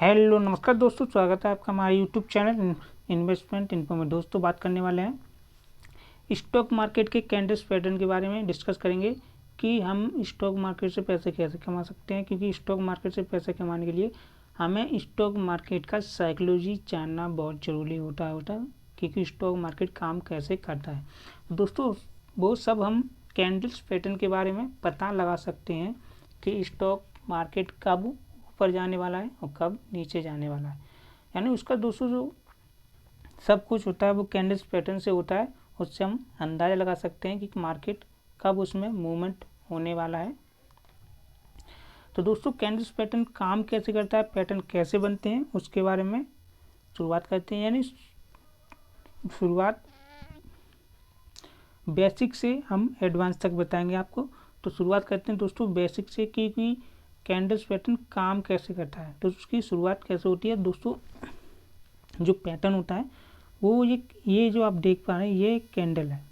Hello नमस्कार दोस्तों, स्वागत है आपका हमारे यूट्यूब चैनल इन्वेस्टमेंट इन्फो में। दोस्तों बात करने वाले हैं स्टॉक मार्केट के कैंडल्स पैटर्न के बारे में डिस्कस करेंगे कि हम स्टॉक मार्केट से पैसे कैसे कमा सकते हैं। क्योंकि स्टॉक मार्केट से पैसे कमाने के लिए हमें स्टॉक मार्केट का साइकोलॉजी जानना बहुत ज़रूरी होता है क्योंकि स्टॉक मार्केट काम कैसे करता है। दोस्तों वो सब हम कैंडल्स पैटर्न के बारे में पता लगा सकते हैं कि स्टॉक मार्केट कब ऊपर जाने वाला है और कब नीचे जाने वाला है। यानी उसका दोस्तों जो सब कुछ होता है वो कैंडल्स पैटर्न से होता है। उससे हम अंदाज़ा लगा सकते हैं कि मार्केट कब उसमें मूवमेंट होने वाला है। तो दोस्तों कैंडल्स पैटर्न काम कैसे करता है, पैटर्न कैसे बनते हैं, उसके बारे में शुरुआत करते हैं। यानी शुरुआत बेसिक से हम एडवांस तक बताएंगे आपको। तो शुरुआत करते हैं दोस्तों बेसिक से कि कैंडल्स पैटर्न काम कैसे करता है। तो उसकी शुरुआत कैसे होती है दोस्तों, जो पैटर्न होता है वो ये जो आप देख पा रहे हैं ये कैंडल है।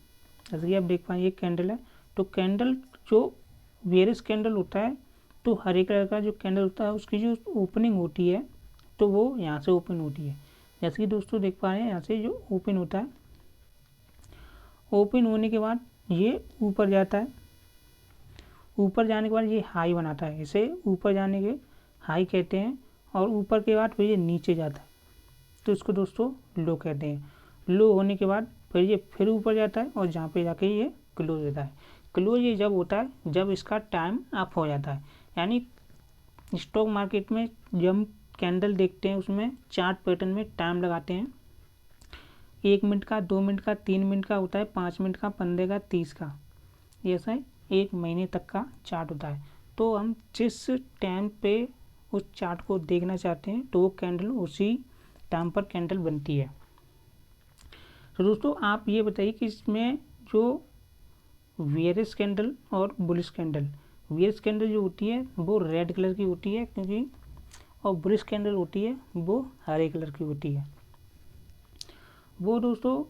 जैसे कि आप देख पा रहे हैं ये कैंडल है। तो कैंडल जो वेरियस कैंडल होता है, तो हरे कलर का जो कैंडल होता है उसकी जो ओपनिंग होती है तो वो यहाँ से ओपन होती है। जैसे कि दोस्तों देख पा रहे हैं यहाँ से जो ओपन होता है, ओपन होने के बाद ये ऊपर जाता है। ऊपर जाने के बाद ये हाई बनाता है, इसे ऊपर जाने के हाई कहते हैं। और ऊपर के बाद फिर ये नीचे जाता है तो इसको दोस्तों लो कहते हैं। लो होने के बाद फिर ये फिर ऊपर जाता है और जहाँ पे जाके ये क्लोज होता है। क्लोज ये जब होता है जब इसका टाइम अप हो जाता है। यानी स्टॉक मार्केट में जब हम कैंडल देखते हैं उसमें चार्ट पैटर्न में टाइम लगाते हैं। 1 मिनट का, 2 मिनट का, 3 मिनट का होता है, 5 मिनट का, 15 का, 30 का, ये ऐसा है 1 महीने तक का चार्ट होता है। तो हम जिस टाइम पे उस चार्ट को देखना चाहते हैं तो वो कैंडल उसी टाइम पर कैंडल बनती है। तो दोस्तों आप ये बताइए कि इसमें जो वेरियस कैंडल और बुलिश कैंडल, वेरियस कैंडल जो होती है वो रेड कलर की होती है क्योंकि, और बुलिश कैंडल होती है वो हरे कलर की होती है। वो दोस्तों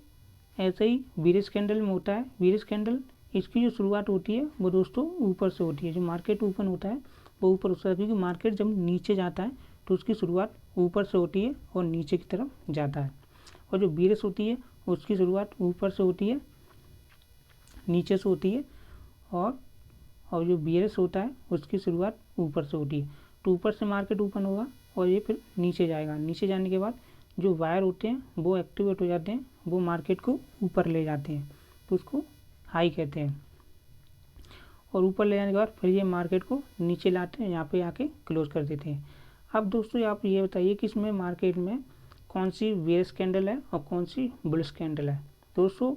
ऐसे ही वेरियस कैंडल में होता है। वेरियस कैंडल इसकी जो शुरुआत होती है वो दोस्तों ऊपर से होती है। जो मार्केट ओपन होता है वो ऊपर होता है क्योंकि मार्केट जब नीचे जाता है तो उसकी शुरुआत ऊपर से होती है और नीचे की तरफ जाता है। और जो बेरिस होती है उसकी शुरुआत ऊपर से होती है, नीचे से होती है। और जो बेरिस होता है उसकी शुरुआत ऊपर से होती है। तो ऊपर से मार्केट ओपन होगा और ये फिर नीचे जाएगा। नीचे जाने के बाद जो वायर होते हैं वो एक्टिवेट हो जाते हैं, वो मार्केट को ऊपर ले जाते हैं तो उसको हाई कहते हैं। और ऊपर ले जाने के बाद फिर ये मार्केट को नीचे लाते हैं, यहाँ पे आके क्लोज कर देते हैं। अब दोस्तों आप ये बताइए कि इसमें मार्केट में कौन सी बेरिश कैंडल है और कौन सी बुलिश कैंडल है। दोस्तों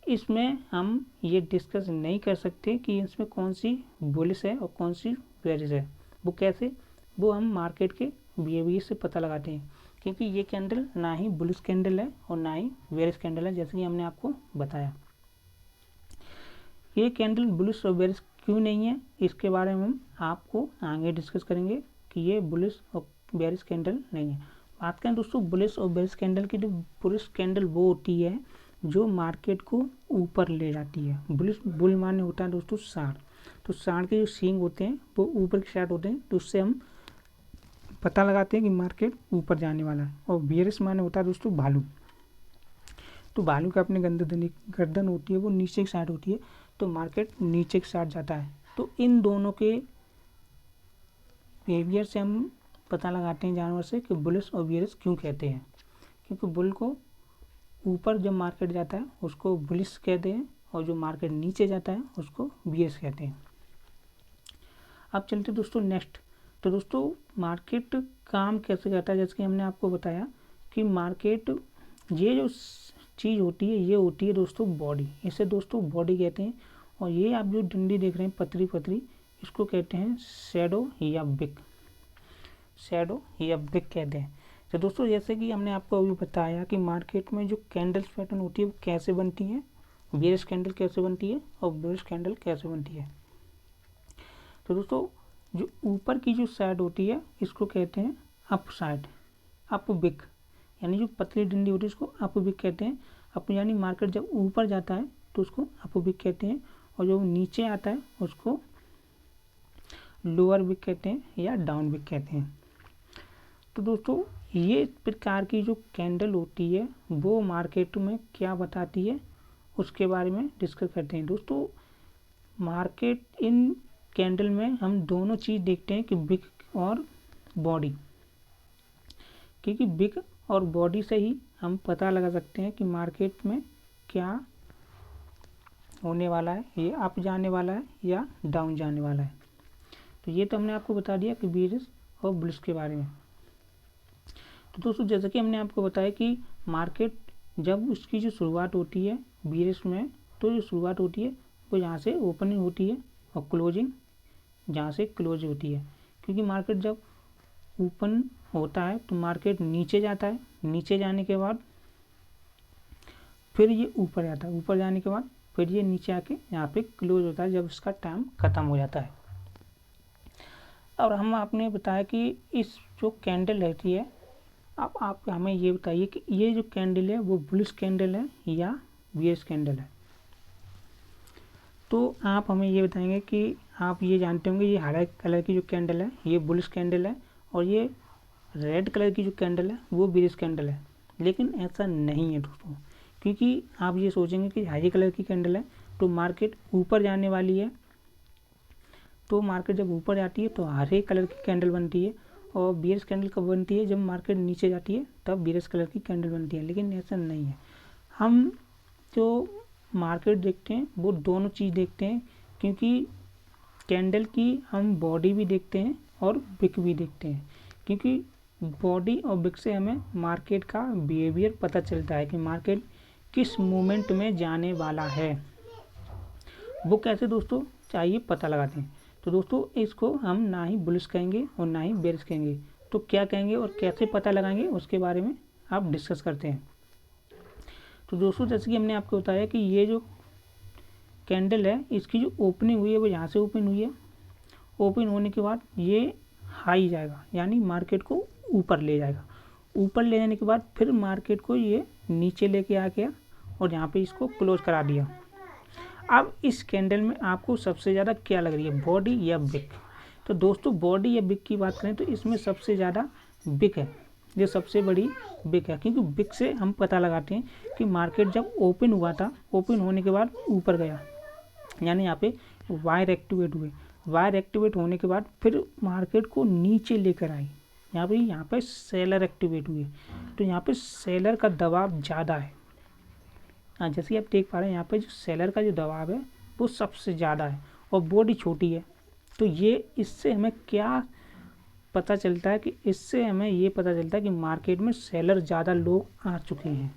इसमें हम ये डिस्कस नहीं कर सकते कि इसमें कौन सी बुलिश है और कौन सी बेरिश है। वो कैसे, वो हम मार्केट के बिहेवियर से पता लगाते हैं। क्योंकि ये कैंडल ना ही बुलिश कैंडल है और ना ही बेरिश कैंडल है, जैसे कि हमने आपको बताया। ये कैंडल बुलिश और बेरिश क्यों नहीं है इसके बारे में हम आपको आगे डिस्कस करेंगे कि ये बुलिश और बेरिश कैंडल नहीं है। बात करें दोस्तों बुलिश और बेरिश कैंडल की, तो बुलिश कैंडल वो होती है जो मार्केट को ऊपर ले जाती है। बुलिश, बुल माने होता है दोस्तों सांड। तो सांड के जो सींग होते हैं वो ऊपर की साइड होते हैं, तो उससे हम पता लगाते हैं कि मार्केट ऊपर जाने वाला है। और बेरिश माने होता है दोस्तों भालू। तो भालू का अपने गर्दन होती है वो नीचे की साइड होती है, तो मार्केट नीचे की साइड जाता है। तो इन दोनों के बिहेवियर से हम पता लगाते हैं जानवर से कि बुलिश और बेरिश क्यों कहते हैं। क्योंकि बुल को ऊपर जब मार्केट जाता है उसको बुलिश कहते हैं और जो मार्केट नीचे जाता है उसको बेरिश कहते हैं। अब चलते दोस्तों नेक्स्ट। तो दोस्तों मार्केट काम कैसे करता है, जैसे कि हमने आपको बताया कि मार्केट, ये जो चीज़ होती है ये होती है दोस्तों बॉडी। इसे दोस्तों बॉडी कहते हैं। और ये आप जो डंडी देख रहे हैं पतली पतली, इसको कहते हैं शैडो या बिग। शैडो या बिग कहते हैं। तो दोस्तों जैसे कि हमने आपको अभी बताया कि मार्केट में जो कैंडल्स पैटर्न होती है वो कैसे बनती है, बेरिश कैंडल कैसे बनती है और बुलिश कैंडल कैसे बनती है। तो दोस्तों जो ऊपर की जो साइड होती है इसको कहते हैं अप साइड, अप बिग। यानी जो पतली डंडी होती है उसको अप बिग कहते हैं। अप यानी मार्केट जब ऊपर जाता है तो उसको अप बिग कहते हैं, और जो नीचे आता है उसको लोअर बिग कहते हैं या डाउन बिग कहते हैं। तो दोस्तों ये प्रकार की जो कैंडल होती है वो मार्केट में क्या बताती है उसके बारे में डिस्कस करते हैं। दोस्तों मार्केट इन कैंडल में हम दोनों चीज़ देखते हैं कि विक और बॉडी, क्योंकि विक और बॉडी से ही हम पता लगा सकते हैं कि मार्केट में क्या होने वाला है, ये अप जाने वाला है या डाउन जाने वाला है। तो ये तो हमने आपको बता दिया कि बेयरिश और बुलिश के बारे में। तो दोस्तों जैसा कि हमने आपको बताया कि मार्केट जब उसकी जो शुरुआत होती है बेयरिश में, तो जो शुरुआत होती है वो यहाँ से ओपनिंग होती है और क्लोजिंग जहाँ से क्लोज होती है। क्योंकि मार्केट जब ओपन होता है तो मार्केट नीचे जाता है, नीचे जाने के बाद फिर ये ऊपर जाता है, ऊपर जाने के बाद फिर ये नीचे आके यहाँ पे क्लोज होता है जब इसका टाइम ख़त्म हो जाता है। और हम आपने बताया कि इस जो कैंडल रहती है, अब आप हमें ये बताइए कि ये जो कैंडल है वो बुलिश कैंडल है या बेयरिश कैंडल है। तो आप हमें ये बताएंगे कि आप ये जानते होंगे ये हरा कलर की जो कैंडल है ये बुलिश कैंडल है और ये रेड कलर की जो कैंडल है वो बेयरिश कैंडल है। लेकिन ऐसा नहीं है दोस्तों, क्योंकि आप ये सोचेंगे कि हरे कलर की कैंडल है तो मार्केट ऊपर जाने वाली है, तो मार्केट जब ऊपर जाती है तो हरे कलर की कैंडल बनती है, और बेयरिश कैंडल कब बनती है, जब मार्केट नीचे जाती है तब बेयरिश कलर की कैंडल बनती है। लेकिन ऐसा नहीं है, हम जो मार्केट देखते हैं वो दोनों चीज़ देखते हैं, क्योंकि कैंडल की हम बॉडी भी देखते हैं और विक भी देखते हैं। क्योंकि बॉडी और विक से हमें मार्केट का बिहेवियर पता चलता है कि मार्केट किस मोमेंट में जाने वाला है। वो कैसे दोस्तों चाहिए पता लगाते हैं। तो दोस्तों इसको हम ना ही बुलिश कहेंगे और ना ही बेयरिश कहेंगे, तो क्या कहेंगे और कैसे पता लगाएंगे उसके बारे में आप डिस्कस करते हैं। तो दोस्तों जैसे कि हमने आपको बताया कि ये जो कैंडल है इसकी जो ओपनिंग हुई है वो यहाँ से ओपन हुई है। ओपन होने के बाद ये हाई जाएगा, यानी मार्केट को ऊपर ले जाएगा। ऊपर ले जाने के बाद फिर मार्केट को ये नीचे लेके आ गया और यहाँ पे इसको क्लोज करा दिया। अब इस कैंडल में आपको सबसे ज़्यादा क्या लग रही है, बॉडी या विक? तो दोस्तों बॉडी या विक की बात करें तो इसमें सबसे ज़्यादा विक है, ये सबसे बड़ी विक है। क्योंकि विक से हम पता लगाते हैं कि मार्केट जब ओपन हुआ था, ओपन होने के बाद ऊपर गया, यानी यहाँ पे वायर एक्टिवेट हुए। वायर एक्टिवेट होने के बाद फिर मार्केट को नीचे लेकर आई, यहाँ पे सेलर एक्टिवेट हुए, तो यहाँ पे सेलर का दबाव ज़्यादा है। हाँ जैसे आप देख पा रहे हैं यहाँ पे जो सेलर का जो दबाव है वो सबसे ज़्यादा है और बॉडी छोटी है। तो ये इससे हमें क्या पता चलता है कि इससे हमें ये पता चलता है कि मार्केट में सेलर ज़्यादा लोग आ चुके हैं,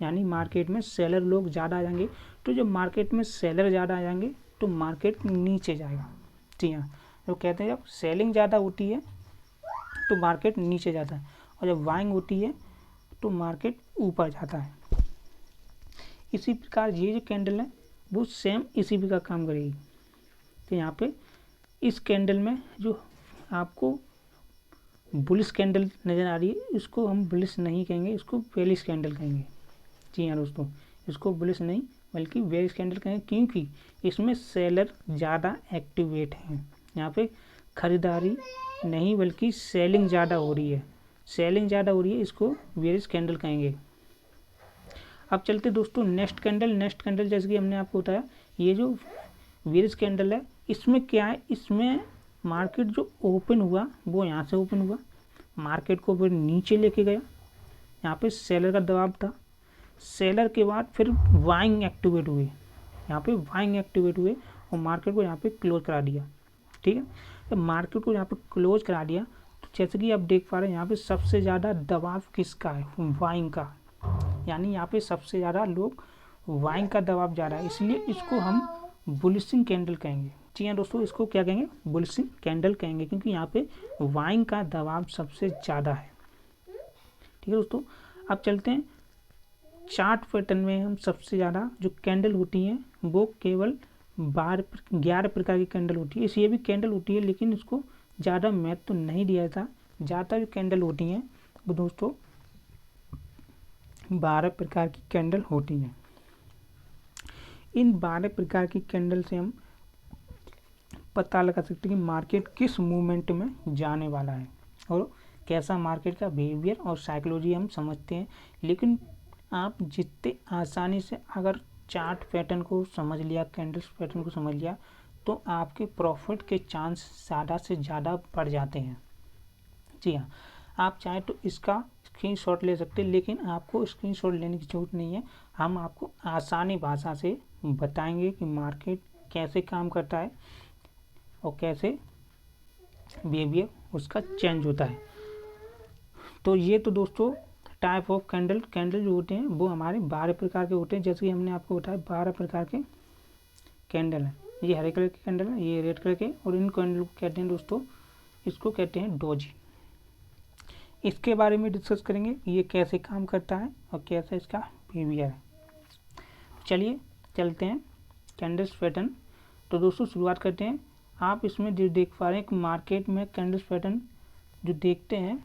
यानी मार्केट में सेलर लोग ज़्यादा आ जाएंगे। तो जब मार्केट में सेलर ज़्यादा आ जाएंगे तो मार्केट नीचे जाएगा। जी हाँ, जो कहते हैं जब सेलिंग ज़्यादा होती है तो मार्केट नीचे जाता है, और जब बाइंग होती है तो मार्केट ऊपर जाता है। इसी प्रकार ये जो कैंडल है वो सेम इसी प्रकार काम करेगी। तो यहाँ पे इस कैंडल में जो आपको बुलिश कैंडल नज़र आ रही है इसको हम बुलिश नहीं कहेंगे, इसको बेयरिश कैंडल कहेंगे। जी हाँ दोस्तों, इसको बुलिश नहीं बल्कि बेयरिश कैंडल कहेंगे, क्योंकि इसमें सेलर ज़्यादा एक्टिवेट हैं। यहाँ पे खरीदारी नहीं बल्कि सेलिंग ज़्यादा हो रही है, सेलिंग ज़्यादा हो रही है, इसको बेयरिश कैंडल कहेंगे। अब चलते दोस्तों नेक्स्ट कैंडल जैसे कि हमने आपको बताया ये जो बेयरिश कैंडल है इसमें क्या है, इसमें मार्केट जो ओपन हुआ वो यहाँ से ओपन हुआ, मार्केट को फिर नीचे लेके गया, यहाँ पे सेलर का दबाव था। सेलर के बाद फिर बाइंग एक्टिवेट हुए, यहाँ पे बाइंग एक्टिवेट हुए और मार्केट को यहाँ पे क्लोज करा दिया। ठीक है, तो मार्केट को यहाँ पे क्लोज करा दिया तो जैसे कि आप देख पा रहे हैं यहाँ पे सबसे ज़्यादा दबाव किसका है, बाइंग का, यानी यहाँ पे सबसे ज़्यादा लोग बाइंग का दबाव ज़्यादा है, इसलिए इसको हम बुलिशिंग कैंडल कहेंगे। जी हाँ दोस्तों, इसको क्या कहेंगे, बुलिशिंग कैंडल कहेंगे, क्योंकि यहाँ पे बाइंग का दबाव सबसे ज़्यादा है। ठीक है दोस्तों, अब चलते हैं चार्ट पैटर्न में। हम सबसे ज़्यादा जो कैंडल होती हैं वो केवल 11 प्रकार की कैंडल होती है। इस ये भी कैंडल होती है लेकिन इसको ज़्यादा महत्व तो नहीं दिया था। ज़्यादा जो कैंडल होती हैं वो दोस्तों 12 प्रकार की कैंडल होती हैं। इन 12 प्रकार की कैंडल से हम पता लगा सकते हैं कि मार्केट किस मूवमेंट में जाने वाला है और कैसा मार्केट का बिहेवियर और साइकोलॉजी हम समझते हैं, लेकिन आप जितने आसानी से अगर चार्ट पैटर्न को समझ लिया, कैंडल्स पैटर्न को समझ लिया, तो आपके प्रॉफिट के चांस ज़्यादा से ज़्यादा बढ़ जाते हैं। जी हाँ, आप चाहें तो इसका स्क्रीनशॉट ले सकते हैं, लेकिन आपको स्क्रीनशॉट लेने की ज़रूरत नहीं है। हम आपको आसानी भाषा से बताएंगे कि मार्केट कैसे काम करता है और कैसे बिहेवियर उसका चेंज होता है। तो ये तो दोस्तों टाइप ऑफ कैंडल जो होते हैं वो हमारे 12 प्रकार के होते हैं। जैसे कि हमने आपको बताया 12 प्रकार के कैंडल हैं। ये हरे कलर के कैंडल है, ये रेड कलर के, और इन कैंडल को कहते हैं दोस्तों, इसको कहते हैं डोजी। इसके बारे में डिस्कस करेंगे, ये कैसे काम करता है और कैसा इसका बिहेवियर है। चलिए चलते हैं कैंडल्स पैटर्न। तो दोस्तों शुरुआत करते हैं। आप इसमें जो देख पा रहे हैं कि मार्केट में कैंडल्स पैटर्न जो देखते हैं,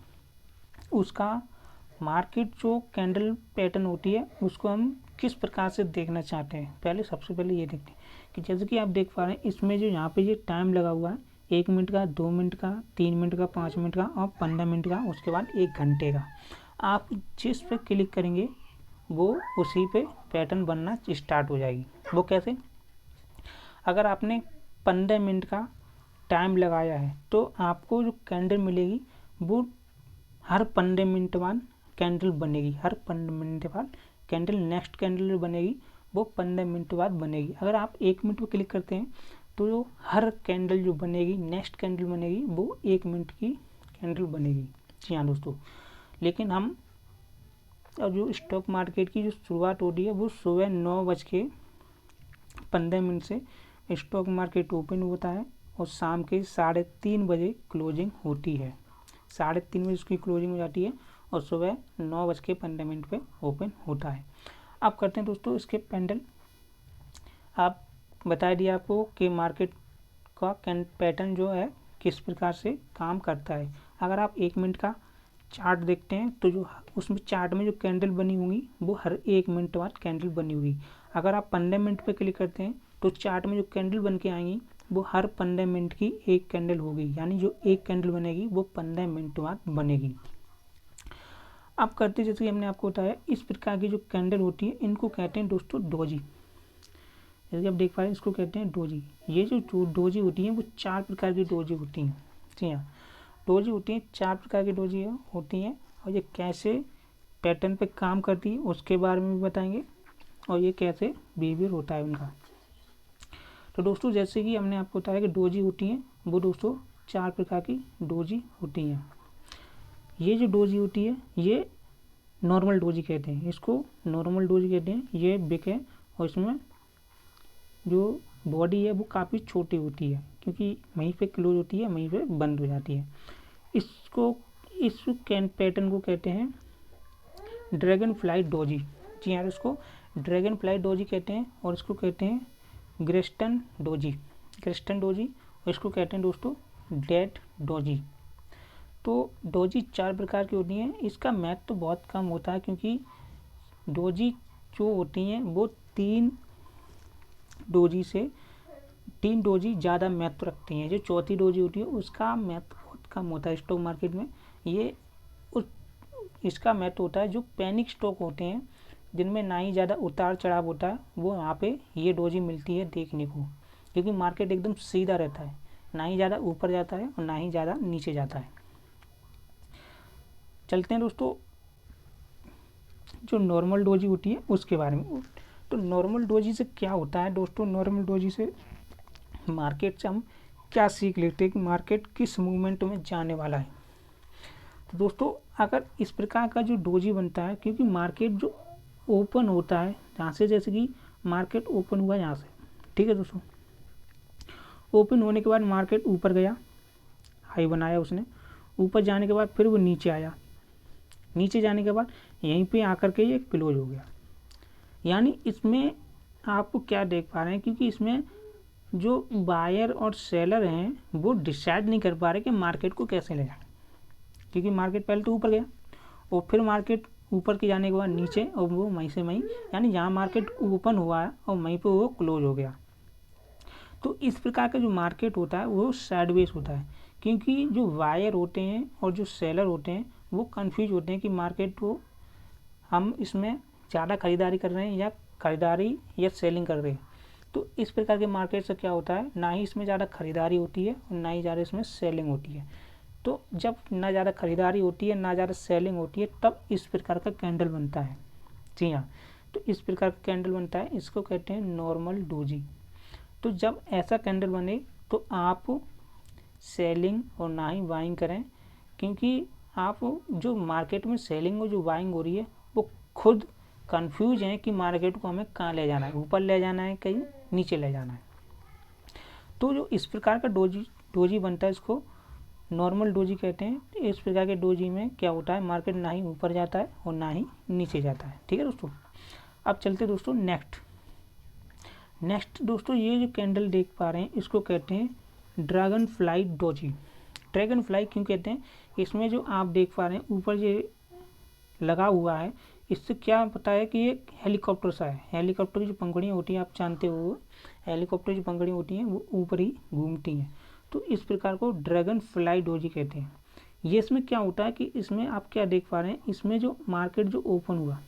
उसका मार्केट जो कैंडल पैटर्न होती है उसको हम किस प्रकार से देखना चाहते हैं। पहले सबसे पहले ये देखते हैं कि जैसे कि आप देख पा रहे हैं इसमें जो यहाँ पे ये टाइम लगा हुआ है 1 मिनट का, 2 मिनट का, 3 मिनट का, 5 मिनट का और 15 मिनट का, उसके बाद 1 घंटे का। आप जिस पे क्लिक करेंगे वो उसी पे पैटर्न बनना स्टार्ट हो जाएगी। वो कैसे? अगर आपने 15 मिनट का टाइम लगाया है तो आपको जो कैंडल मिलेगी वो हर 15 मिनट बाद कैंडल बनेगी। हर 15 मिनट बाद कैंडल, नेक्स्ट कैंडल बनेगी वो 15 मिनट बाद बनेगी। अगर आप 1 मिनट पर क्लिक करते हैं तो जो हर कैंडल जो बनेगी, नेक्स्ट कैंडल बनेगी वो 1 मिनट की कैंडल बनेगी। जी हाँ दोस्तों, लेकिन हम और जो स्टॉक मार्केट की जो शुरुआत होती है वो सुबह 9:15 से स्टॉक मार्केट ओपन होता है और शाम के 3:30 बजे क्लोजिंग होती है। 3:30 बजे उसकी क्लोजिंग हो जाती है और सुबह 9:15 पे ओपन होता है। अब करते हैं दोस्तों इसके कैंडल। आप बता दिया आपको कि मार्केट का पैटर्न जो है किस प्रकार से काम करता है। अगर आप 1 मिनट का चार्ट देखते हैं तो जो उसमें चार्ट में जो कैंडल बनी होंगी वो हर 1 मिनट बाद कैंडल बनी होगी। अगर आप 15 मिनट पे क्लिक करते हैं तो चार्ट में जो कैंडल बन के आएंगी वो हर 15 मिनट की एक कैंडल होगी, यानी जो एक कैंडल बनेगी वो 15 मिनट बाद बनेगी। अब करते जैसे कि हमने आपको बताया, इस प्रकार की जो कैंडल होती है इनको कहते हैं दोस्तों डोजी। जैसे आप देख पा रहे हैं इसको कहते हैं डोजी। ये जो डोजी होती हैं वो 4 प्रकार की डोजी होती हैं। जी हाँ, डोजी होती हैं 4 प्रकार की डोजी होती हैं, और ये कैसे पैटर्न पे काम करती है उसके बारे में भी बताएंगे, और ये कैसे बिहेवियर होता है उनका। तो दोस्तों जैसे कि हमने आपको बताया कि डोजी होती हैं वो दोस्तों 4 प्रकार की डोजी होती हैं। ये जो डोजी होती है ये नॉर्मल डोजी कहते हैं, इसको नॉर्मल डोजी कहते हैं। ये बिग है और इसमें जो बॉडी है वो काफ़ी छोटी होती है, क्योंकि वहीं पे क्लोज होती है, वहीं पे बंद हो जाती है। इसको इस पैटर्न को कहते हैं ड्रैगन फ्लाई डोजी। जी हाँ, इसको ड्रैगन फ्लाई डोजी कहते हैं, और इसको कहते हैं ग्रेस्टन डोजी। ग्रेस्टन डोजी, और इसको कहते हैं दोस्तों डेड डोजी। तो डोजी 4 प्रकार की होती हैं। इसका महत्व तो बहुत कम होता है, क्योंकि डोजी जो होती हैं वो 3 डोजी ज़्यादा महत्व रखती हैं। जो चौथी डोजी होती है उसका महत्व बहुत कम होता है स्टॉक मार्केट में। इसका महत्व होता है जो पैनिक स्टॉक होते हैं, जिनमें ना ही ज़्यादा उतार चढ़ाव होता है, वो यहाँ पे ये डोजी मिलती है देखने को, क्योंकि मार्केट एकदम सीधा रहता है, ना ही ज़्यादा ऊपर जाता है और ना ही ज़्यादा नीचे जाता है। चलते हैं दोस्तों जो नॉर्मल डोजी होती है उसके बारे में। तो नॉर्मल डोजी से क्या होता है दोस्तों? नॉर्मल डोजी से मार्केट से हम क्या सीख लेते हैं कि मार्केट किस मूवमेंट में जाने वाला है। तो दोस्तों अगर इस प्रकार का जो डोजी बनता है, क्योंकि मार्केट जो ओपन होता है जहाँ से, जैसे कि मार्केट ओपन हुआ यहाँ से, ठीक है दोस्तों, ओपन होने के बाद मार्केट ऊपर गया, हाई बनाया उसने, ऊपर जाने के बाद फिर वो नीचे आया, नीचे जाने के बाद यहीं पे आकर के ये क्लोज हो गया। यानी इसमें आपको क्या देख पा रहे हैं, क्योंकि इसमें जो बायर और सेलर हैं वो डिसाइड नहीं कर पा रहे कि मार्केट को कैसे ले जाए, क्योंकि मार्केट पहले तो ऊपर गया और फिर मार्केट ऊपर के जाने के बाद नीचे, और वो वहीं से वहीं, यानी जहाँ मार्केट ओपन हुआ है और वहीं पे वो क्लोज हो गया। तो इस प्रकार का जो मार्केट होता है वो साइडवेज होता है, क्योंकि जो बायर होते हैं और जो सेलर होते हैं वो कंफ्यूज होते हैं कि मार्केट को हम इसमें ज़्यादा खरीदारी कर रहे हैं या खरीदारी या सेलिंग कर रहे हैं। तो इस प्रकार के मार्केट से क्या होता है, ना ही इसमें ज़्यादा खरीदारी होती है और ना ही ज़्यादा इसमें सेलिंग होती है। तो जब ना ज़्यादा खरीदारी होती है ना ज़्यादा सेलिंग होती है तब इस प्रकार का कैंडल बनता है। जी हाँ, तो इस प्रकार का कैंडल बनता है, इसको कहते हैं नॉर्मल डोजी। तो जब ऐसा कैंडल बने तो आप सेलिंग और ना ही बाइंग करें, क्योंकि आप जो मार्केट में सेलिंग और जो बाइंग हो रही है वो खुद कंफ्यूज हैं कि मार्केट को हमें कहाँ ले जाना है, ऊपर ले जाना है कहीं नीचे ले जाना है। तो जो इस प्रकार का डोजी बनता है इसको नॉर्मल डोजी कहते हैं। इस प्रकार के डोजी में क्या होता है, मार्केट ना ही ऊपर जाता है और ना ही नीचे जाता है। ठीक है दोस्तों, अब चलते दोस्तों नेक्स्ट दोस्तों, ये जो कैंडल देख पा रहे हैं इसको कहते हैं dragon fly doji. Dragon fly क्यों कहते हैं, इसमें जो आप देख पा रहे हैं ऊपर ये लगा हुआ है, इससे क्या पता है कि ये हेलीकॉप्टर सा है। हेलीकॉप्टर की जो पंखुड़ियाँ होती हैं आप जानते हो, हेलीकॉप्टर की पंखुड़ियाँ होती हैं वो ऊपर ही घूमती हैं। तो इस प्रकार को ड्रैगन फ्लाई डोजी कहते हैं। ये इसमें क्या होता है कि इसमें आप क्या देख पा रहे हैं, इसमें जो मार्केट जो ओपन हुआ,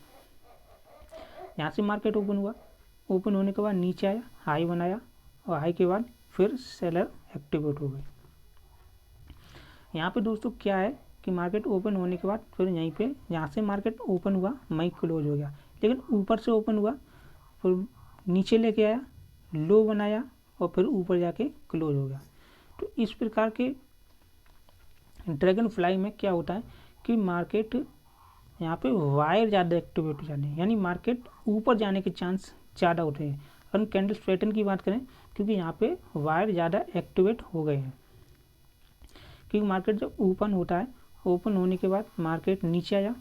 यहाँ से मार्केट ओपन हुआ, ओपन होने के बाद नीचे आया, हाई बनाया और हाई के बाद फिर सेलर एक्टिवेट हो गए। यहाँ पे दोस्तों क्या है कि मार्केट ओपन होने के बाद फिर यहीं पे यहाँ से मार्केट ओपन हुआ मई क्लोज हो गया, लेकिन ऊपर से ओपन हुआ फिर नीचे लेके आया, लो बनाया और फिर ऊपर जाके क्लोज हो गया। तो इस प्रकार के ड्रैगन फ्लाई में क्या होता है कि मार्केट यहाँ पे वायर ज़्यादा एक्टिवेट हो जाते हैं, यानी मार्केट ऊपर जाने के चांस ज़्यादा होते हैं। अगर हम कैंडल पैटर्न की बात करें, क्योंकि यहाँ पे वायर ज़्यादा एक्टिवेट हो गए हैं, क्योंकि मार्केट जब ओपन होता है, ओपन होने के बाद मार्केट नीचे आया,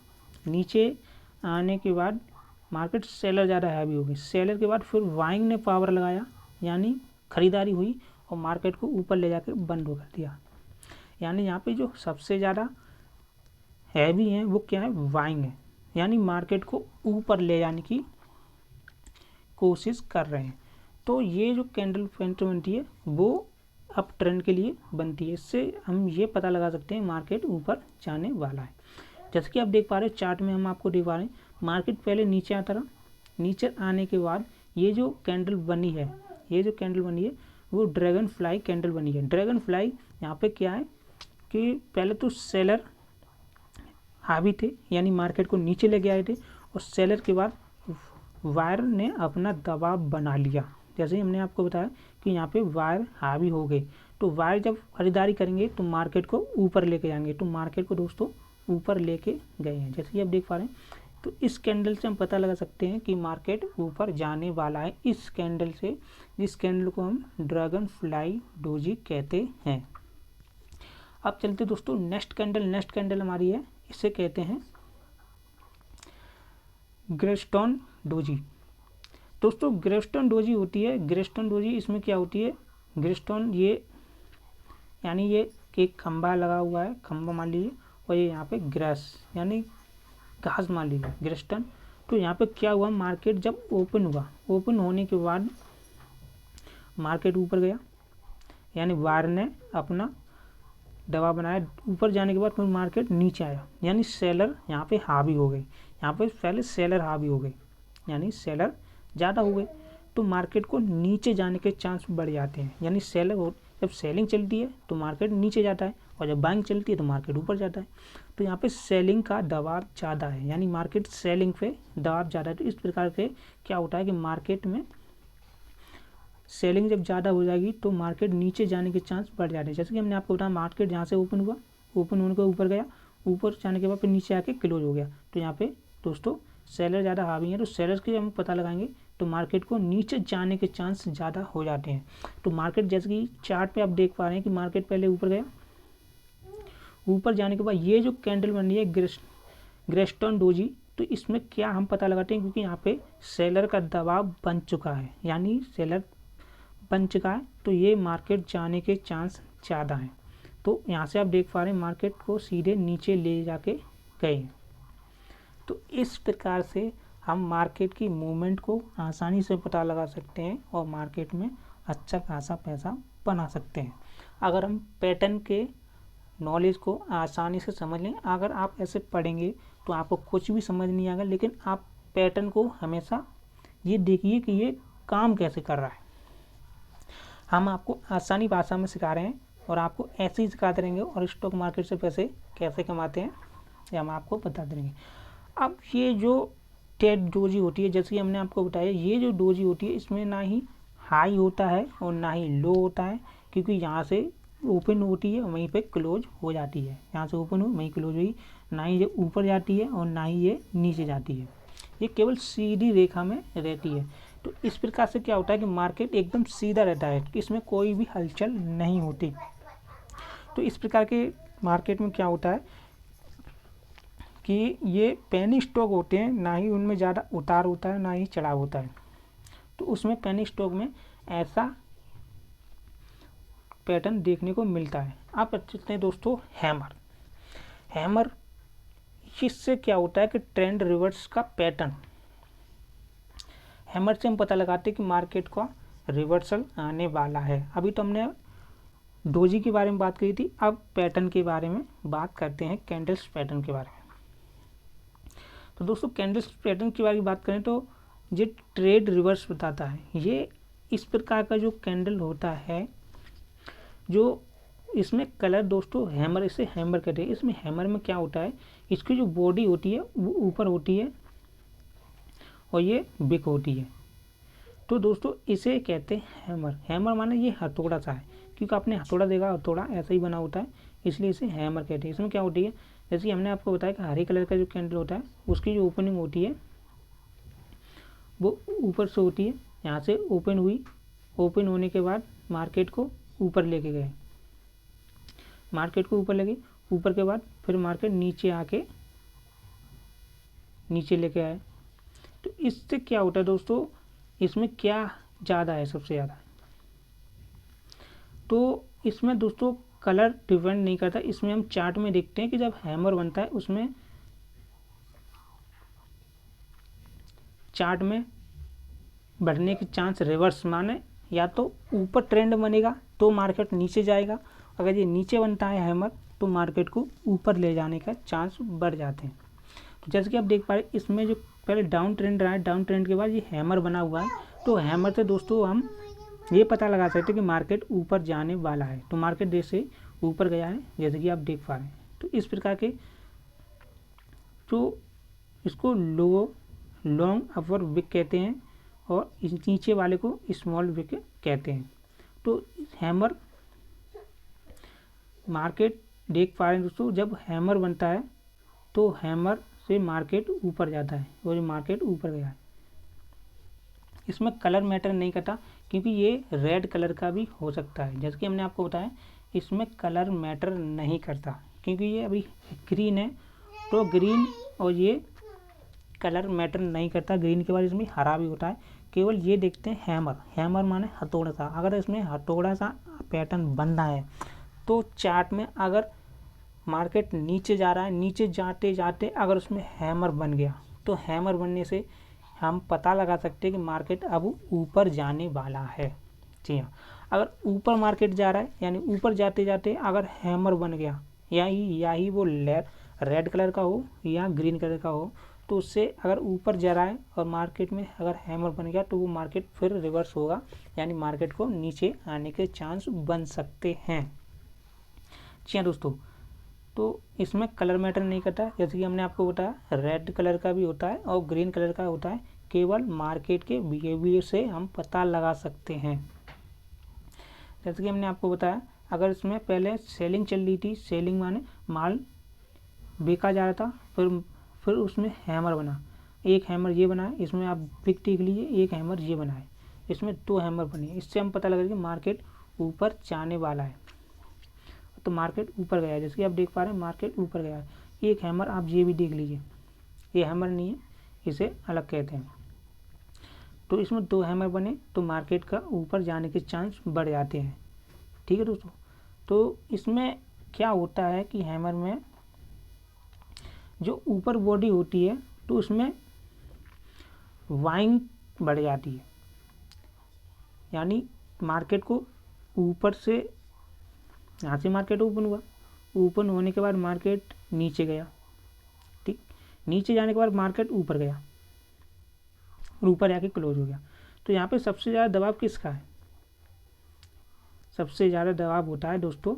नीचे आने के बाद मार्केट सेलर ज़्यादा हैवी हो गई, सेलर के बाद फिर बाइंग ने पावर लगाया, यानी खरीदारी हुई और मार्केट को ऊपर ले जाकर बंद कर दिया। यानी यहाँ पे जो सबसे ज़्यादा हैवी हैं वो क्या है, बाइंग है, यानी मार्केट को ऊपर ले जाने की कोशिश कर रहे हैं। तो ये जो कैंडल पैटर्न बनती है वो अप ट्रेंड के लिए बनती है। इससे हम ये पता लगा सकते हैं मार्केट ऊपर जाने वाला है। जैसे कि आप देख पा रहे हो चार्ट में, हम आपको दिखा रहे हैं मार्केट पहले नीचे आता रहा, नीचे आने के बाद ये जो कैंडल बनी है, ये जो कैंडल बनी है वो ड्रैगन फ्लाई कैंडल बनी है। ड्रैगन फ्लाई यहाँ पे क्या है कि पहले तो सेलर हावी थे, यानी मार्केट को नीचे लेके आए थे, और सेलर के बाद वायर ने अपना दबाव बना लिया। जैसे ही हमने आपको बताया कि यहाँ पे वायर हावी हो गए, तो वायर जब खरीदारी करेंगे तो मार्केट को ऊपर लेके जाएंगे, तो मार्केट को दोस्तों ऊपर लेके गए हैं, जैसे कि आप देख पा रहे हैं। तो इस कैंडल से हम पता लगा सकते हैं कि मार्केट ऊपर जाने वाला है, इस कैंडल से, जिस कैंडल को हम ड्रैगन फ्लाई डोजी कहते हैं। अब चलते दोस्तों नेक्स्ट कैंडल हमारी है, इसे कहते हैं ग्रेस्टोन डोजी। दोस्तों ग्रेस्टोन डोजी होती है, ग्रेस्टोन डोजी इसमें क्या होती है, ग्रेस्टोन ये यानी ये एक खंभा लगा हुआ है, खंभा मान लीजिए, और ये यहाँ पे ग्रास यानी घास मान लीजिए, ग्रेस्टोन। तो यहाँ पे क्या हुआ, मार्केट जब ओपन हुआ, ओपन होने के बाद मार्केट ऊपर गया, यानी वायर ने अपना दबाव बनाया, ऊपर जाने के बाद फिर मार्केट नीचे आया, यानी सेलर यहाँ पे हावी हो गए। यहाँ पे पहले सेलर हावी हो गए, यानी सेलर ज़्यादा हो गए, तो मार्केट को नीचे जाने के चांस बढ़ जाते हैं। यानी सेलर हो, जब सेलिंग चलती है तो मार्केट नीचे जाता है, और जब बाइंग चलती है तो मार्केट ऊपर जाता है। तो यहाँ पे सेलिंग का दबाव ज़्यादा है, यानी मार्केट सेलिंग पे दबाव ज़्यादा है। तो इस प्रकार से क्या होता है कि मार्केट में सेलिंग जब ज़्यादा हो जाएगी तो मार्केट नीचे जाने के चांस बढ़ जाते हैं। जैसे कि हमने आपको बताया, मार्केट जहाँ से ओपन हुआ, ओपन होने के ऊपर गया, ऊपर जाने के बाद फिर नीचे आके क्लोज हो गया। तो यहाँ पे दोस्तों सेलर ज़्यादा हावी है, तो सेलर के हम पता लगाएंगे तो मार्केट को नीचे जाने के चांस ज़्यादा हो जाते हैं। तो मार्केट जैसे कि चार्ट पे आप देख पा रहे हैं कि मार्केट पहले ऊपर गया, ऊपर जाने के बाद ये जो कैंडल बन रही है ग्रेस्टोन डोजी, तो इसमें क्या हम पता लगाते हैं, क्योंकि यहाँ पे सेलर का दबाव बन चुका है, यानी सेलर बन चुका है, तो ये मार्केट जाने के चांस ज़्यादा हैं। तो यहाँ से आप देख पा रहे हैं मार्केट को सीधे नीचे ले जाके गए हैं। तो इस प्रकार से हम मार्केट की मूवमेंट को आसानी से पता लगा सकते हैं और मार्केट में अच्छा खासा पैसा बना सकते हैं। अगर हम पैटर्न के नॉलेज को आसानी से समझ लें। अगर आप ऐसे पढ़ेंगे तो आपको कुछ भी समझ नहीं आएगा, लेकिन आप पैटर्न को हमेशा ये देखिए कि ये काम कैसे कर रहा है। हम आपको आसानी भाषा में सिखा रहे हैं और आपको ऐसे ही सिखाते रहेंगे, और स्टॉक मार्केट से पैसे कैसे कमाते हैं ये हम आपको बताते रहेंगे। अब ये जो टेड डोजी होती है, जैसे कि हमने आपको बताया, ये जो डोजी होती है इसमें ना ही हाई होता है और ना ही लो होता है, क्योंकि यहाँ से ओपन होती है वहीं पे क्लोज हो जाती है। यहाँ से ओपन हो वहीं क्लोज हुई, ना ही ये ऊपर जाती है और ना ही ये नीचे जाती है, ये केवल सीधी रेखा में रहती है। तो इस प्रकार से क्या होता है कि मार्केट एकदम सीधा रहता है, कि इसमें कोई भी हलचल नहीं होती। तो इस प्रकार के मार्केट में क्या होता है कि ये पेनी स्टॉक होते हैं, ना ही उनमें ज़्यादा उतार होता है ना ही चढ़ाव होता है। तो उसमें पेनी स्टॉक में ऐसा पैटर्न देखने को मिलता है। आप चलते हैं दोस्तों हैमर इससे क्या होता है कि ट्रेंड रिवर्स का पैटर्न, हैमर से हम पता लगाते हैं कि मार्केट का रिवर्सल आने वाला है। अभी तो हमने डोजी के बारे में बात करी थी, अब पैटर्न के बारे में बात करते हैं, कैंडल्स पैटर्न के बारे में। तो दोस्तों कैंडल्स पैटर्न के बारे में बात करें तो ये ट्रेड रिवर्स बताता है। ये इस प्रकार का जो कैंडल होता है, जो इसमें कलर दोस्तों हैमर, इसे हैमर कहते हैं। इसमें हैमर में क्या होता है, इसकी जो बॉडी होती है वो ऊपर होती है और ये बिक होती है। तो दोस्तों इसे कहते हैं हैमर। हैमर माने ये हथौड़ा सा है, क्योंकि आपने हथौड़ा देखा, हथौड़ा ऐसा ही बना होता है, इसलिए इसे हैमर कहते हैं। इसमें क्या होती है, जैसे कि हमने आपको बताया कि हरे कलर का जो कैंडल होता है उसकी जो ओपनिंग होती है वो ऊपर से होती है। यहाँ से ओपन हुई, ओपन होने के बाद मार्केट को ऊपर लेके गए, मार्केट को ऊपर ले गई, ऊपर के बाद फिर मार्केट नीचे आके नीचे लेके आए। तो इससे क्या होता है दोस्तों, इसमें क्या ज़्यादा है, सबसे ज़्यादा तो इसमें दोस्तों कलर डिपेंड नहीं करता। इसमें हम चार्ट में देखते हैं कि जब हैमर बनता है उसमें चार्ट में बढ़ने के चांस रिवर्स, माने या तो ऊपर ट्रेंड बनेगा तो मार्केट नीचे जाएगा, अगर ये नीचे बनता है हैमर तो मार्केट को ऊपर ले जाने का चांस बढ़ जाते हैं। तो जैसे कि आप देख पा रहे हैं, इसमें जो पहले डाउन ट्रेंड रहा है, डाउन ट्रेंड के बाद ये हैमर बना हुआ है। तो हैमर से दोस्तों हम ये पता लगा सकते हैं कि मार्केट ऊपर जाने वाला है। तो मार्केट देश से ऊपर गया है, जैसे कि आप देख पा रहे हैं। तो इस प्रकार के जो इसको लॉन्ग अपर विक कहते हैं और इस नीचे वाले को स्मॉल विक कहते हैं। तो हैमर मार्केट देख पा रहे हैं दोस्तों, जब हैमर बनता है तो हैमर से मार्केट ऊपर जाता है और मार्केट ऊपर गया है। इसमें कलर मैटर नहीं करता, क्योंकि ये रेड कलर का भी हो सकता है। जैसे कि हमने आपको बताया इसमें कलर मैटर नहीं करता, क्योंकि ये अभी ग्रीन है तो ग्रीन, और ये कलर मैटर नहीं करता। ग्रीन के बाद इसमें हरा भी होता है। केवल ये देखते हैं हैमर, हैमर माने हथौड़ा सा। अगर इसमें हथौड़ा सा पैटर्न बन रहा है तो चार्ट में अगर मार्केट नीचे जा रहा है, नीचे जाते जाते अगर उसमें हैमर बन गया तो हैमर बनने से हम पता लगा सकते हैं कि मार्केट अब ऊपर जाने वाला है। जी हाँ, अगर ऊपर मार्केट जा रहा है यानी ऊपर जाते जाते अगर हैमर बन गया, या ही वो रेड कलर का हो या ग्रीन कलर का हो, तो उससे अगर ऊपर जा रहा है और मार्केट में अगर हैमर बन गया तो वो मार्केट फिर रिवर्स होगा, यानी मार्केट को नीचे आने के चांस बन सकते हैं। जी हाँ दोस्तों, तो इसमें कलर मैटर नहीं करता। जैसे कि हमने आपको बताया रेड कलर का भी होता है और ग्रीन कलर का होता है, केवल मार्केट के बिहेवियर से हम पता लगा सकते हैं। जैसे कि हमने आपको बताया अगर इसमें पहले सेलिंग चल रही थी, सेलिंग माने माल बेचा जा रहा था, फिर उसमें हैमर बना, एक हैमर ये बना है, इसमें आप बिग देख लीजिए, एक हैमर ये बना है, इसमें दो हैमर बने। इससे हम पता लगा कि मार्केट ऊपर जाने वाला है, तो मार्केट ऊपर गया है। जैसे कि आप देख पा रहे हैं मार्केट ऊपर गया है। एक हैमर आप ये भी देख लीजिए, ये हैमर नहीं है, इसे अलग कहते हैं। तो इसमें दो हैमर बने तो मार्केट का ऊपर जाने के चांस बढ़ जाते हैं। ठीक है दोस्तों, तो इसमें क्या होता है कि हैमर में जो ऊपर बॉडी होती है तो उसमें वाइंग बढ़ जाती है, यानी मार्केट को ऊपर से, यहाँ से मार्केट ओपन हुआ, ओपन होने के बाद मार्केट नीचे गया, ठीक, नीचे जाने के बाद मार्केट ऊपर गया और ऊपर जाके क्लोज हो गया। तो यहाँ पे सबसे ज़्यादा दबाव किसका है? सबसे ज़्यादा दबाव होता है दोस्तों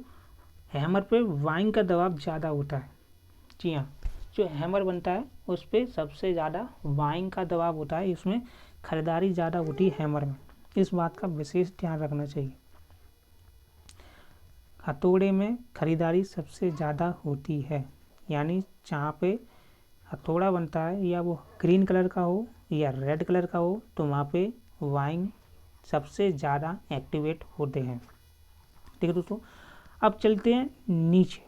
हैमर पे, बाइंग का दबाव ज़्यादा होता है। जी हाँ, जो हैमर बनता है उस पर सबसे ज़्यादा बाइंग का दबाव होता है, इसमें खरीदारी ज़्यादा होती है हैमर में। इस बात का विशेष ध्यान रखना चाहिए। हथौड़े में खरीदारी सबसे ज़्यादा होती है, यानी जहाँ पे हथौड़ा बनता है या वो ग्रीन कलर का हो या रेड कलर का हो तो वहाँ पे वाइंग सबसे ज़्यादा एक्टिवेट होते हैं। ठीक है दोस्तों, अब चलते हैं नीचे।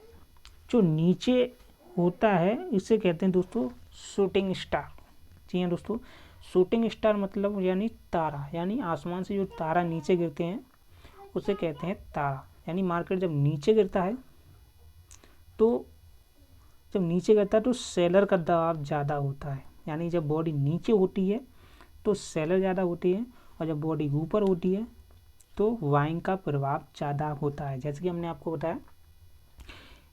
जो नीचे होता है इसे कहते हैं दोस्तों शूटिंग स्टार। जी हाँ दोस्तों, शूटिंग स्टार मतलब यानी तारा, यानी आसमान से जो तारा नीचे गिरते हैं उसे कहते हैं तारा। यानी मार्केट जब नीचे गिरता है तो सेलर का दबाव ज़्यादा होता है। यानी जब बॉडी नीचे होती है तो सेलर ज़्यादा होती है, और जब बॉडी ऊपर होती है तो बाइंग का प्रभाव ज़्यादा होता है। जैसे कि हमने आपको बताया,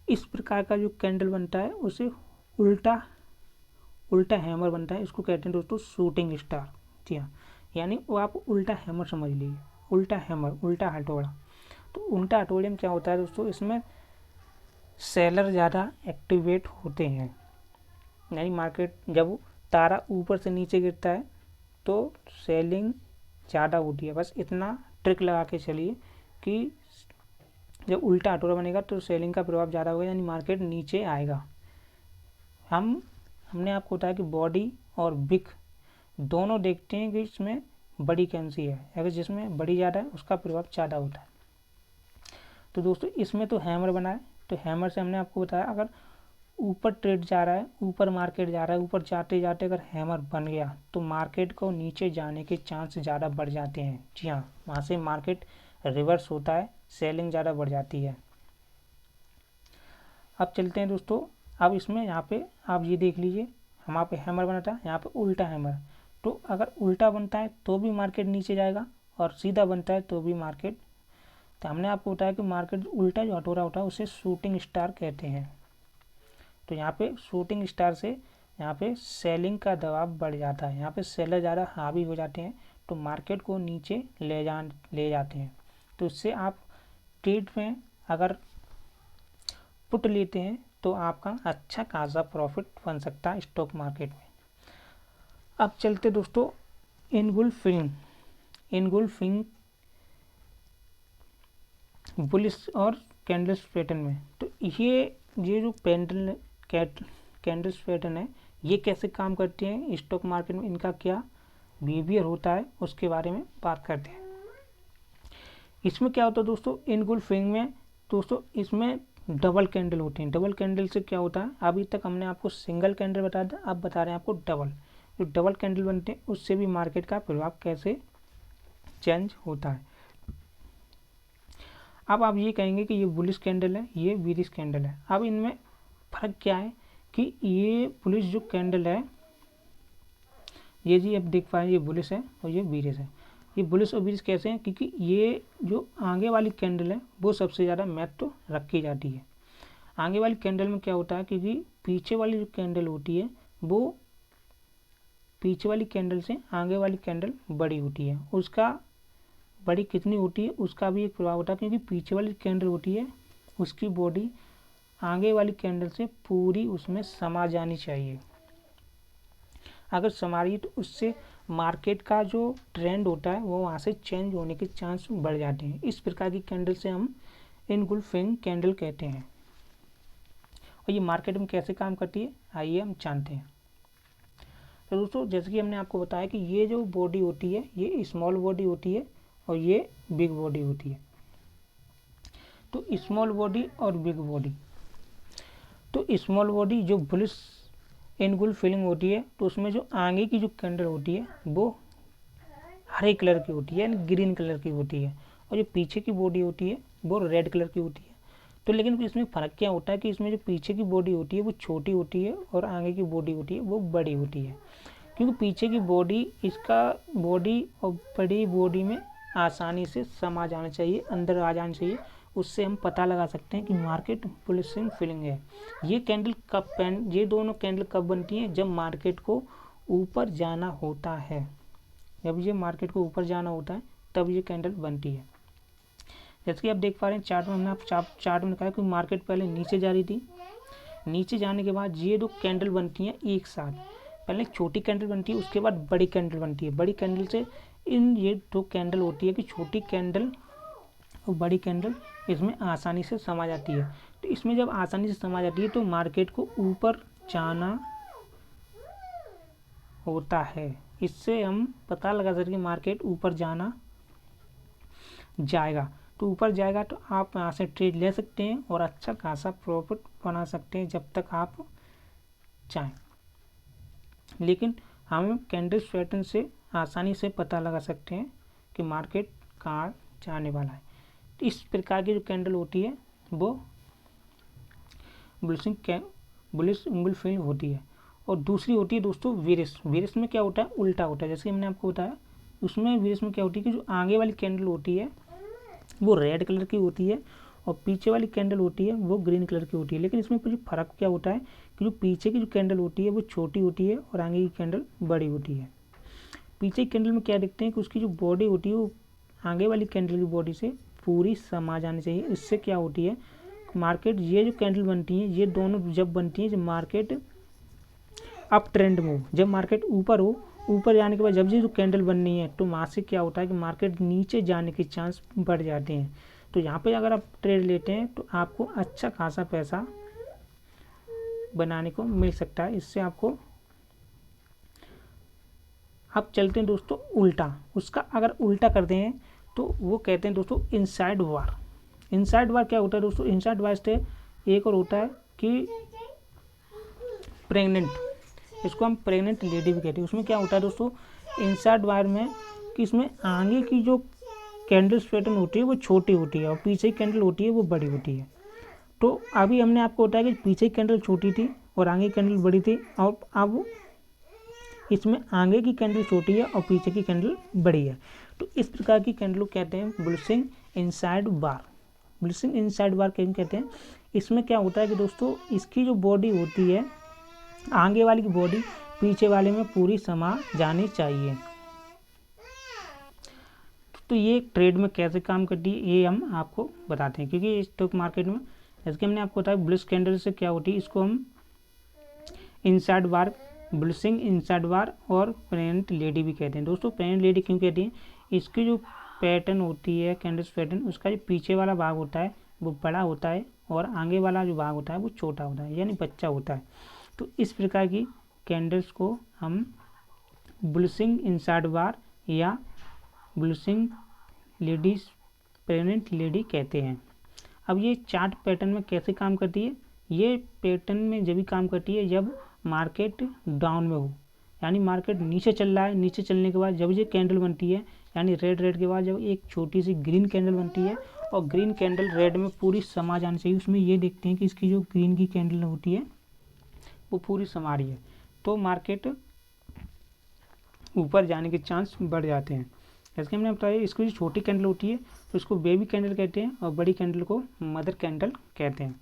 इस प्रकार का जो कैंडल बनता है उसे उल्टा हैमर बनता है, इसको कहते हैं दोस्तों शूटिंग स्टार। जी हाँ, यानी वो आप उल्टा हैमर समझ लीजिए, उल्टा हैमर, उल्टा हथौड़ा। तो उल्टा हथौड़े में क्या होता है दोस्तों, इसमें सेलर ज़्यादा एक्टिवेट होते हैं। यानी मार्केट जब तारा ऊपर से नीचे गिरता है तो सेलिंग ज़्यादा होती है। बस इतना ट्रिक लगा के चलिए कि जब उल्टा हथौड़ा बनेगा तो सेलिंग का प्रभाव ज़्यादा होगा, यानी मार्केट नीचे आएगा। हमने आपको बताया कि बॉडी और बिग दोनों देखते हैं कि इसमें बड़ी कौन सी है, अगर जिसमें बड़ी ज़्यादा है उसका प्रभाव ज़्यादा होता है। तो दोस्तों इसमें तो हैमर बना है, तो हैमर से हमने आपको बताया अगर ऊपर ट्रेड जा रहा है, ऊपर मार्केट जा रहा है, ऊपर जाते जाते अगर हैमर बन गया तो मार्केट को नीचे जाने के चांस ज़्यादा बढ़ जाते हैं। जी हाँ, वहाँ से मार्केट रिवर्स होता है, सेलिंग ज़्यादा बढ़ जाती है। अब चलते हैं दोस्तों, अब इसमें यहाँ पे आप ये देख लीजिए, हमारे पे हैमर बना था, यहाँ पे उल्टा हैमर। तो अगर उल्टा बनता है तो भी मार्केट नीचे जाएगा और सीधा बनता है तो भी मार्केट। तो हमने आपको बताया कि मार्केट उल्टा जो हथौड़ा होता है उसे शूटिंग स्टार कहते हैं। तो यहाँ पे शूटिंग स्टार से यहाँ पे सेलिंग का दबाव बढ़ जाता है, यहाँ पे सेलर ज़्यादा हावी हो जाते हैं तो मार्केट को नीचे ले जाते हैं। तो इससे आप ट्रेड में अगर पुट लेते हैं तो आपका अच्छा खासा प्रॉफिट बन सकता है स्टॉक मार्केट में। अब चलते दोस्तों इनगुल्फिंग बुलिश और कैंडल्स पैटर्न में। तो ये जो कैंडल्स पैटर्न है ये कैसे काम करते हैं स्टॉक मार्केट में, इनका क्या बिहेवियर होता है उसके बारे में बात करते हैं। इसमें क्या होता है दोस्तों, इनगुल्फिंग में दोस्तों इसमें डबल कैंडल होते हैं। डबल कैंडल से क्या होता है, अभी तक हमने आपको सिंगल कैंडल बताया था, अब बता रहे हैं आपको डबल। जो डबल कैंडल बनते हैं उससे भी मार्केट का प्रभाव कैसे चेंज होता है। अब आप ये कहेंगे कि ये बुलिश कैंडल है, ये बीरिश कैंडल है। अब इनमें फ़र्क क्या है कि ये बुलिश जो कैंडल है, ये जी आप देख पाए ये बुलिश है और ये बीरिश है। ये बुलिश और बीरिश कैसे हैं, क्योंकि ये जो आगे वाली कैंडल है वो सबसे ज़्यादा महत्व रखी जाती है। आगे वाली कैंडल में क्या होता है, क्योंकि पीछे वाली जो कैंडल होती है वो पीछे वाली कैंडल से आगे वाली कैंडल बड़ी होती है, उसका बड़ी कितनी होती है उसका भी एक प्रभाव होता है। क्योंकि पीछे वाली कैंडल होती है उसकी बॉडी आगे वाली कैंडल से पूरी उसमें समा जानी चाहिए। अगर समा रही तो उससे मार्केट का जो ट्रेंड होता है वो वहाँ से चेंज होने के चांस बढ़ जाते हैं। इस प्रकार की कैंडल से हम इनगुल्फिंग कैंडल कहते हैं। और ये मार्केट में कैसे काम करती है आइए हम जानते हैं। तो दोस्तों जैसे कि हमने आपको बताया कि ये जो बॉडी होती है ये स्मॉल बॉडी होती है और ये बिग बॉडी होती है। तो स्मॉल बॉडी और बिग बॉडी, तो स्मॉल बॉडी जो बुलिश इनगुल्फिंग होती है तो उसमें जो आगे की जो कैंडल होती है वो हरे कलर की होती है यानी ग्रीन कलर की होती है, और जो पीछे की बॉडी होती है वो रेड कलर की होती है। तो लेकिन इसमें फ़र्क क्या होता है कि इसमें जो पीछे की बॉडी होती है वो छोटी होती है और आगे की बॉडी होती है वो बड़ी होती है। क्योंकि पीछे की बॉडी इसका बॉडी और बड़ी बॉडी में आसानी से समा जाना चाहिए, अंदर आ जाना चाहिए, उससे हम पता लगा सकते हैं कि मार्केट बुलिशिंग फीलिंग है। ये दोनों कैंडल कब बनती हैं? जब मार्केट को ऊपर जाना होता है। जब ये मार्केट को ऊपर जाना होता है तब ये कैंडल बनती है। जैसे कि आप देख पा रहे हैं चार्ट में, हमने आप चार्ट में दिखाया कि मार्केट पहले नीचे जा रही थी। नीचे जाने के बाद ये दो कैंडल बनती हैं एक साथ। पहले छोटी कैंडल बनती है, उसके बाद बड़ी कैंडल बनती है। बड़ी कैंडल से ये दो कैंडल होती है कि छोटी कैंडल और बड़ी कैंडल इसमें आसानी से समा जाती है। तो इसमें जब आसानी से समा जाती है तो मार्केट को ऊपर जाना होता है। इससे हम पता लगा सकते हैं कि मार्केट ऊपर जाना जाएगा। तो ऊपर जाएगा तो आप यहाँ से ट्रेड ले सकते हैं और अच्छा खासा प्रॉफिट बना सकते हैं जब तक आप चाहें। लेकिन हम कैंडल पैटर्न से आसानी से पता लगा सकते हैं कि मार्केट कहाँ जाने वाला है। तो इस प्रकार की जो कैंडल होती है वो बुलिश उंगल फील होती है। और दूसरी होती है दोस्तों वेरिश। वेरिश में क्या होता है? उल्टा होता है। जैसे हमने आपको बताया, उसमें वेरिश में क्या होती है कि जो आगे वाली कैंडल होती है वो रेड कलर की होती है और पीछे वाली कैंडल होती है वो ग्रीन कलर की होती है। लेकिन इसमें कुछ फ़र्क क्या होता है कि जो पीछे की जो कैंडल होती है वो छोटी होती है और आगे की कैंडल बड़ी होती है। पीछे की कैंडल में क्या देखते हैं कि उसकी जो बॉडी होती है वो आगे वाली कैंडल की बॉडी से पूरी समा जानी चाहिए। इससे क्या होती है मार्केट, ये जो कैंडल बनती है ये दोनों जब बनती है जब मार्केट अप ट्रेंड में हो, जब मार्केट ऊपर हो, ऊपर जाने के बाद जब ये जो कैंडल बननी है तो वहाँ से क्या होता है कि मार्केट नीचे जाने के चांस बढ़ जाते हैं। तो यहाँ पे अगर आप ट्रेड लेते हैं तो आपको अच्छा खासा पैसा बनाने को मिल सकता है। इससे आपको अब चलते हैं दोस्तों उल्टा। उसका अगर उल्टा करते हैं तो वो कहते हैं दोस्तों इनसाइड वार। इनसाइड वार क्या होता है दोस्तों? इनसाइड वार से एक और होता है कि प्रेग्नेंट, इसको हम प्रेग्नेंट लेडी भी कहते हैं। उसमें क्या होता है दोस्तों इनसाइड वायर में कि इसमें आगे की जो कैंडल्स पैटर्न होती है वो छोटी होती है और पीछे की कैंडल होती है वो बड़ी होती है। तो अभी हमने आपको बताया कि पीछे की कैंडल छोटी थी और आगे की कैंडल बड़ी थी, और अब इसमें आगे की कैंडल छोटी है और पीछे की कैंडल बड़ी है। तो इस प्रकार की कैंडल को कहते हैं बुलिशिंग इनसाइड बार। बुलिशिंग इनसाइड बार क्यों कहते हैं? इसमें क्या होता है कि दोस्तों इसकी जो बॉडी होती है, आगे वाली की बॉडी पीछे वाले में पूरी समा जानी चाहिए। तो ये ट्रेड में कैसे काम करती है ये हम आपको बताते हैं, क्योंकि स्टॉक मार्केट में जैसे कि हमने आपको बताया बुलिश कैंडल से क्या होती है, इसको हम इनसाइड बार, बुलिशिंग इनसाइड बार और प्रेग्नेंट लेडी भी कहते हैं। दोस्तों प्रेग्नेंट लेडी क्यों कहते हैं? इसकी जो पैटर्न होती है कैंडल्स पैटर्न, उसका जो पीछे वाला भाग होता है वो बड़ा होता है और आगे वाला जो भाग होता है वो छोटा होता है, यानी बच्चा होता है। तो इस प्रकार की कैंडल्स को हम बुलिशिंग इनसाइड बार या बुलिशिंग लेडीज प्रेग्नेंट लेडी कहते हैं। अब ये चार्ट पैटर्न में कैसे काम करती है? ये पैटर्न में जब भी काम करती है जब मार्केट डाउन में हो, यानी मार्केट नीचे चल रहा है, नीचे चलने के बाद जब ये कैंडल बनती है, यानी रेड के बाद जब एक छोटी सी ग्रीन कैंडल बनती है और ग्रीन कैंडल रेड में पूरी समा जानी चाहिए। उसमें ये देखते हैं कि इसकी जो ग्रीन की कैंडल होती है वो पूरी समा रही है, तो मार्केट ऊपर जाने के चांस बढ़ जाते हैं। जैसे कि हमने बताया इसकी जो छोटी कैंडल होती है तो इसको बेबी कैंडल कहते हैं और बड़ी कैंडल को मदर कैंडल कहते हैं।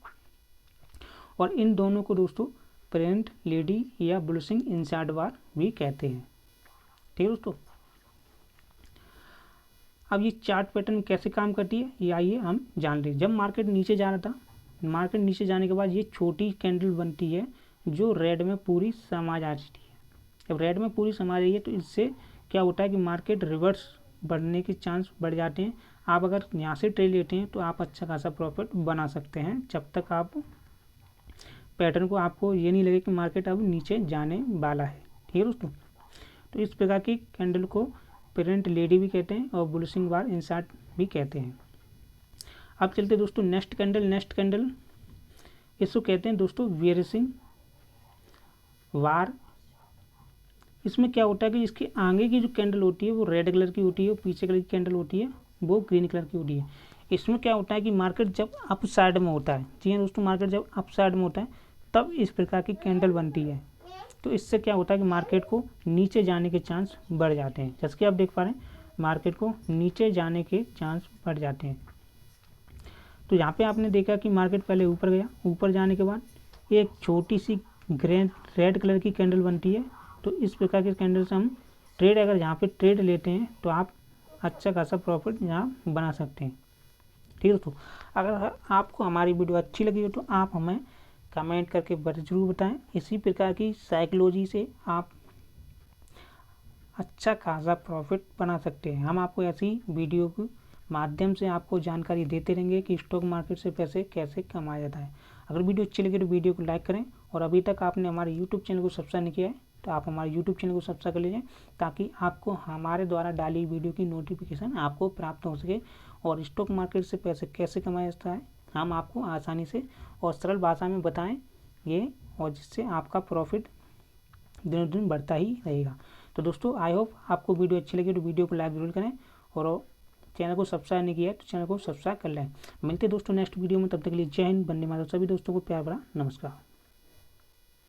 और इन दोनों को दोस्तों प्रेग्नेंट लेडी या बुलिशिंग इनसाइड बार भी कहते हैं। ठीक है दोस्तों, अब ये चार्ट पैटर्न कैसे काम करती है ये आइए हम जान लें। जब मार्केट नीचे जा रहा था, मार्केट नीचे जाने के बाद ये छोटी कैंडल बनती है जो रेड में पूरी समा जाती है। जब रेड में पूरी समा रही है तो इससे क्या होता है कि मार्केट रिवर्स बढ़ने के चांस बढ़ जाते हैं। आप अगर यहाँ से ट्रेड लेते हैं तो आप अच्छा खासा प्रॉफिट बना सकते हैं जब तक आप पैटर्न को, आपको ये नहीं लगे कि मार्केट अब नीचे जाने वाला है। ठीक है दोस्तों, तो इस प्रकार की कैंडल को प्रेग्नेंट लेडी भी कहते हैं और बुलिशिंग बार इनसाइड भी कहते हैं। अब चलते दोस्तों नेक्स्ट कैंडल। नेक्स्ट कैंडल इसको कहते हैं दोस्तों वेरिशिंग वार। इसमें क्या होता है कि इसके आगे की जो कैंडल होती है वो रेड कलर की होती है और पीछे कलर की कैंडल होती है वो ग्रीन कलर की होती है। इसमें क्या होता है कि मार्केट जब अप साइड में होता है, जी हाँ दोस्तों, मार्केट जब अप साइड में होता है तब इस प्रकार की कैंडल बनती है। तो इससे क्या होता है कि मार्केट को नीचे जाने के चांस बढ़ जाते हैं। जैसे कि आप देख पा रहे हैं मार्केट को नीचे जाने के चांस बढ़ जाते हैं। तो यहाँ पे आपने देखा कि मार्केट पहले ऊपर गया, ऊपर जाने के बाद एक छोटी सी रेड कलर की कैंडल बनती है। तो इस प्रकार के कैंडल से हम ट्रेड, अगर यहाँ पे ट्रेड लेते हैं तो आप अच्छा खासा प्रॉफिट यहाँ बना सकते हैं। ठीक है दोस्तों, अगर आपको हमारी वीडियो अच्छी लगी हो तो आप हमें कमेंट करके ज़रूर बताएं। इसी प्रकार की साइकोलॉजी से आप अच्छा खासा प्रॉफिट बना सकते हैं। हम आपको ऐसी वीडियो के माध्यम से आपको जानकारी देते रहेंगे कि स्टॉक मार्केट से पैसे कैसे कमाया जाता है। अगर वीडियो अच्छी लगी तो वीडियो को लाइक करें, और अभी तक आपने हमारे यूट्यूब चैनल को सब्सक्राइब नहीं किया है तो आप हमारे यूट्यूब चैनल को सब्सक्राइब कर लीजिए, ताकि आपको हमारे द्वारा डाली वीडियो की नोटिफिकेशन आपको प्राप्त हो सके। और स्टॉक मार्केट से पैसे कैसे कमाया जाता है हम आपको आसानी से और सरल भाषा में बताएं ये, और जिससे आपका प्रॉफिट दिनों दिन बढ़ता ही रहेगा। तो दोस्तों, आई होप आपको वीडियो अच्छी लगी तो वीडियो को लाइक जरूर करें, और चैनल को सब्सक्राइब नहीं किया है तो चैनल को सब्सक्राइब कर लें। मिलते हैं दोस्तों नेक्स्ट वीडियो में, तब तक के लिए जय हिंद, वंदे मातरम। सभी दोस्तों को प्यार भरा नमस्कार।